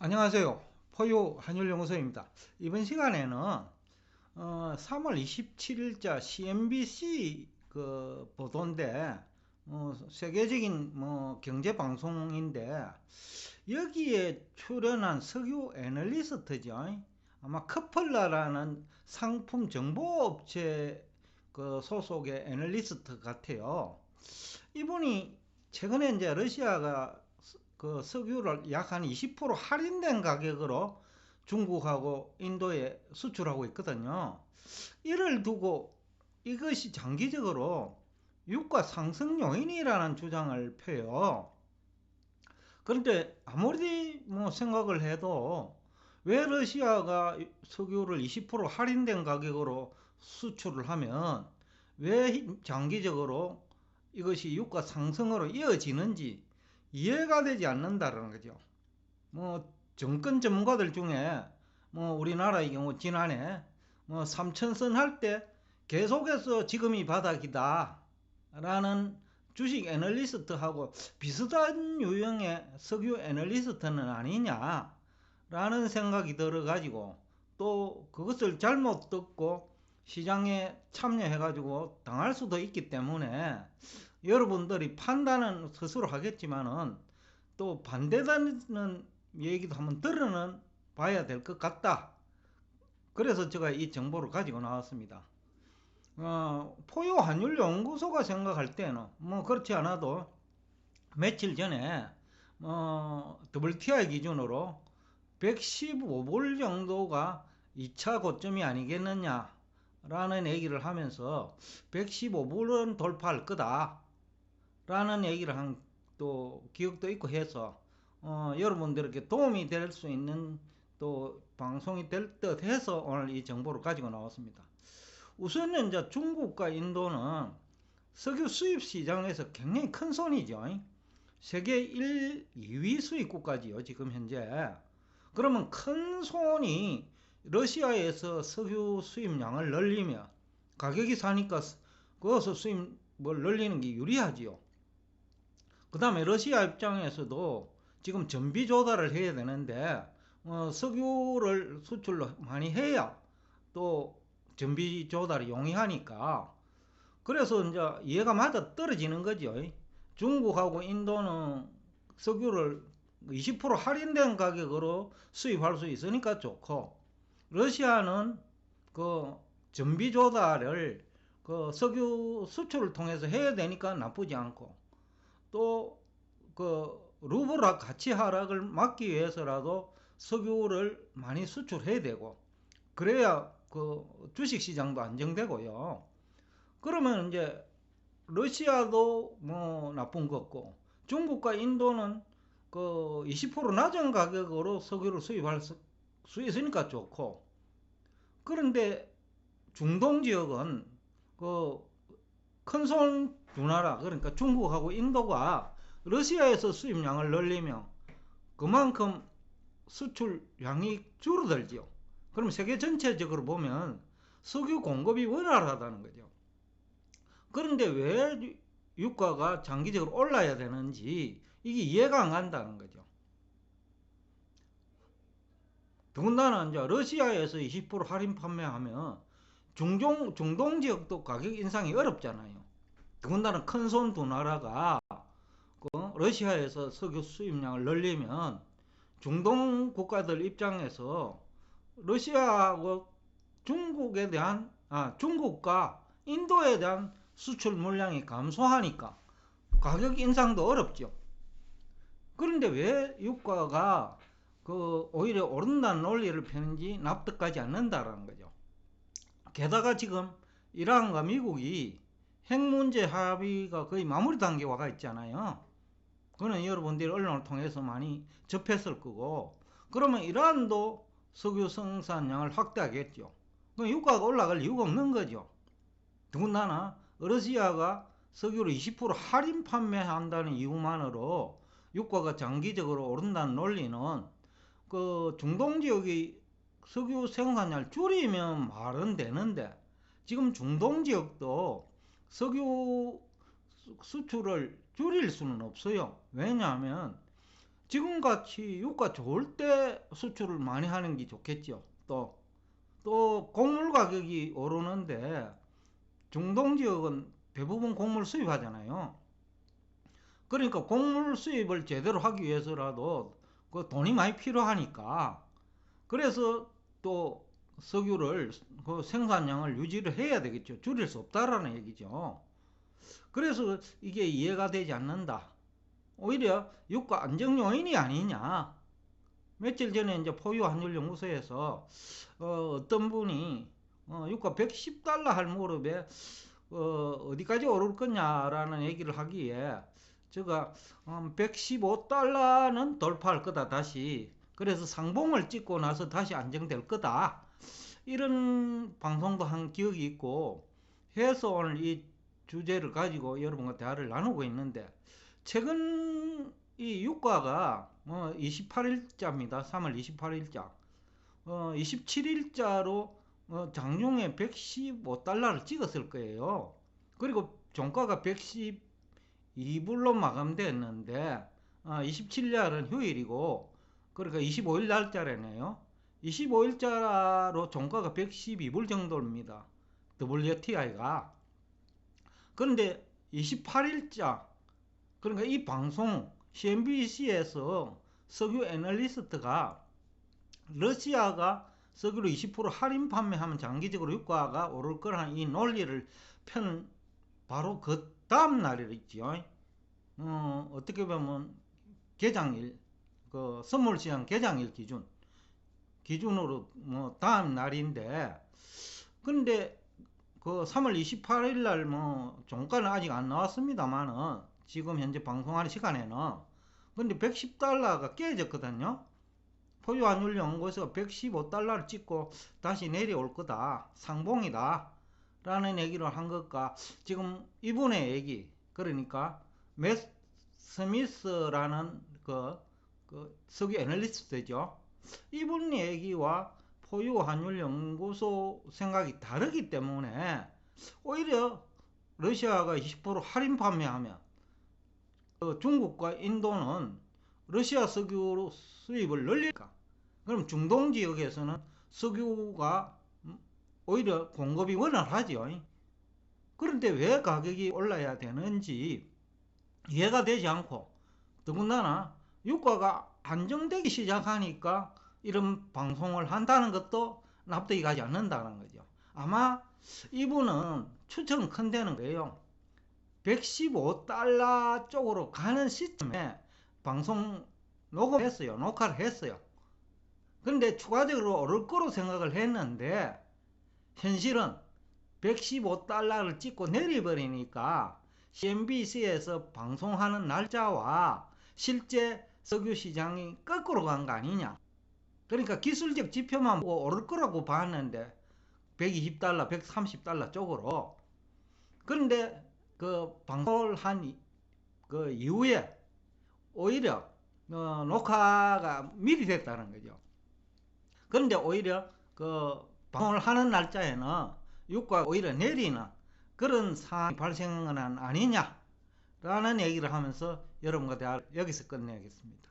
안녕하세요. 포유 한율연구소입니다. 이번 시간에는 3월 27일자 CNBC 그 보도인데 세계적인 경제 방송인데 여기에 출연한 석유 애널리스트죠. 아마 커플라라는 상품 정보업체 그 소속의 애널리스트 같아요. 이분이 최근에 이제 러시아가 그 석유를 약 한 20% 할인된 가격으로 중국하고 인도에 수출하고 있거든요. 이를 두고 이것이 장기적으로 유가 상승 요인이라는 주장을 펴요. 그런데 아무리 생각을 해도 왜 러시아가 석유를 20% 할인된 가격으로 수출을 하면 왜 장기적으로 이것이 유가 상승으로 이어지는지 이해가 되지 않는다는 거죠. 정권 전문가들 중에 우리나라의 경우 지난해 3천선 할 때 계속해서 지금이 바닥이다 라는 주식 애널리스트하고 비슷한 유형의 석유 애널리스트는 아니냐 라는 생각이 들어 가지고 또 그것을 잘못 듣고 시장에 참여해 가지고 당할 수도 있기 때문에 여러분들이 판단은 스스로 하겠지만은 또 반대되는 얘기도 한번 들어는 봐야 될 것 같다. 그래서 제가 이 정보를 가지고 나왔습니다. 포유 환율 연구소가 생각할 때는 그렇지 않아도 며칠 전에 WTI 기준으로 115불 정도가 2차 고점이 아니겠느냐라는 얘기를 하면서 115불은 돌파할 거다 라는 얘기를 한 또 기억도 있고 해서 여러분들에게 도움이 될 수 있는 또 방송이 될 듯 해서 오늘 이 정보를 가지고 나왔습니다. 우선은 이제 중국과 인도는 석유 수입 시장에서 굉장히 큰 손이죠. 세계 1, 2위 수입국가지요, 지금 현재. 그러면 큰 손이 러시아에서 석유 수입량을 늘리면 가격이 사니까 거기서 수입을 늘리는 게 유리하지요. 그 다음에 러시아 입장에서도 지금 전비 조달을 해야 되는데 석유를 수출로 많이 해야 또 전비 조달이 용이하니까 그래서 이제 얘가 맞아 떨어지는 거죠. 중국하고 인도는 석유를 20% 할인된 가격으로 수입할 수 있으니까 좋고 러시아는 그 전비 조달을 그 석유 수출을 통해서 해야 되니까 나쁘지 않고 또 그 루블 가치 하락을 막기 위해서라도 석유를 많이 수출해야 되고 그래야 그 주식 시장도 안정되고요. 그러면 이제 러시아도 나쁜 거 없고 중국과 인도는 그 20% 낮은 가격으로 석유를 수입할 수 있으니까 좋고 그런데 중동 지역은 그 큰 손 두 나라 그러니까 중국하고 인도가 러시아에서 수입량을 늘리면 그만큼 수출량이 줄어들죠. 그럼 세계 전체적으로 보면 석유 공급이 원활하다는 거죠. 그런데 왜 유가가 장기적으로 올라야 되는지 이게 이해가 안 간다는 거죠. 더군다나 이제 러시아에서 20% 할인 판매하면 중동 지역도 가격 인상이 어렵잖아요. 더군다나 큰 손 두 나라가 러시아에서 석유 수입량을 늘리면 중동 국가들 입장에서 러시아하고 중국과 인도에 대한 수출 물량이 감소하니까 가격 인상도 어렵죠. 그런데 왜 유가가 오히려 오른다는 논리를 펴는지 납득하지 않는다라는 거죠. 게다가 지금 이란과 미국이 핵 문제 합의가 거의 마무리 단계에 와가 있잖아요. 그거는 여러분들이 언론을 통해서 많이 접했을 거고 그러면 이란도 석유 생산량을 확대하겠죠. 그럼 유가가 올라갈 이유가 없는 거죠. 더군다나 러시아가 석유를 20% 할인 판매한다는 이유만으로 유가가 장기적으로 오른다는 논리는 그 중동 지역이 석유 생산량을 줄이면 말은 되는데 지금 중동 지역도 석유 수출을 줄일 수는 없어요. 왜냐하면 지금같이 유가 좋을 때 수출을 많이 하는 게 좋겠죠. 또 곡물 가격이 오르는데 중동 지역은 대부분 곡물 수입하잖아요. 그러니까 곡물 수입을 제대로 하기 위해서라도 그 돈이 많이 필요하니까, 그래서 또 석유를 그 생산량을 유지를 해야 되겠죠. 줄일 수 없다라는 얘기죠. 그래서 이게 이해가 되지 않는다. 오히려 유가 안정 요인이 아니냐. 며칠 전에 이제 포유 환율 연구소에서 어떤 분이 유가 110달러 할 무렵에 어디까지 오를 거냐라는 얘기를 하기에 제가 115달러는 돌파할 거다 다시. 그래서 상봉을 찍고 나서 다시 안정될 거다. 이런 방송도 한 기억이 있고 해서 오늘 이 주제를 가지고 여러분과 대화를 나누고 있는데, 최근 이 유가가 28일자입니다. 3월 28일자. 27일자로 장중에 115달러를 찍었을 거예요. 그리고 종가가 112불로 마감됐는데 27일날은 휴일이고, 그러니까 25일 날짜래네요. 25일자로 종가가 112불 정도입니다. WTI가. 그런데 28일자, 그러니까 이 방송 CNBC에서 석유 애널리스트가 러시아가 석유를 20% 할인 판매하면 장기적으로 유가가 오를 거라는 이 논리를 편 바로 그 다음 날이랬죠. 어떻게 보면 개장일, 그 선물시장 개장일 기준으로 뭐 다음 날인데, 근데 그 3월 28일 날 뭐 종가는 아직 안 나왔습니다만은 지금 현재 방송하는 시간에는, 근데 110달러가 깨졌거든요. 포유 환율 연구소가 115달러를 찍고 다시 내려올 거다, 상봉이다 라는 얘기를 한 것과, 지금 이분의 얘기, 그러니까 맷 스미스라는 그 석유 애널리스트죠. 이분 얘기와 포유 환율 연구소 생각이 다르기 때문에 오히려 러시아가 20% 할인 판매하면 중국과 인도는 러시아 석유 수입을 늘릴까? 그럼 중동 지역에서는 석유가 오히려 공급이 원활하죠. 그런데 왜 가격이 올라야 되는지 이해가 되지 않고, 더군다나 유가가 안정되기 시작하니까 이런 방송을 한다는 것도 납득이 가지 않는다는 거죠. 아마 이분은 추측은 큰 데는 거예요. 115달러 쪽으로 가는 시점에 방송 녹화를 했어요. 그런데 추가적으로 오를 거로 생각을 했는데, 현실은 115달러를 찍고 내려버리니까 CNBC에서 방송하는 날짜와 실제 석유 시장이 거꾸로 간 거 아니냐. 그러니까 기술적 지표만 보고 오를 거라고 봤는데 120달러, 130달러 쪽으로. 그런데 그 방송을 한 그 이후에 오히려 녹화가 미리 됐다는 거죠. 그런데 오히려 그 방송을 하는 날짜에는 유가가 오히려 내리는 그런 상황이 발생은 아니냐라는 얘기를 하면서 여러분과 대화를 여기서 끝내겠습니다.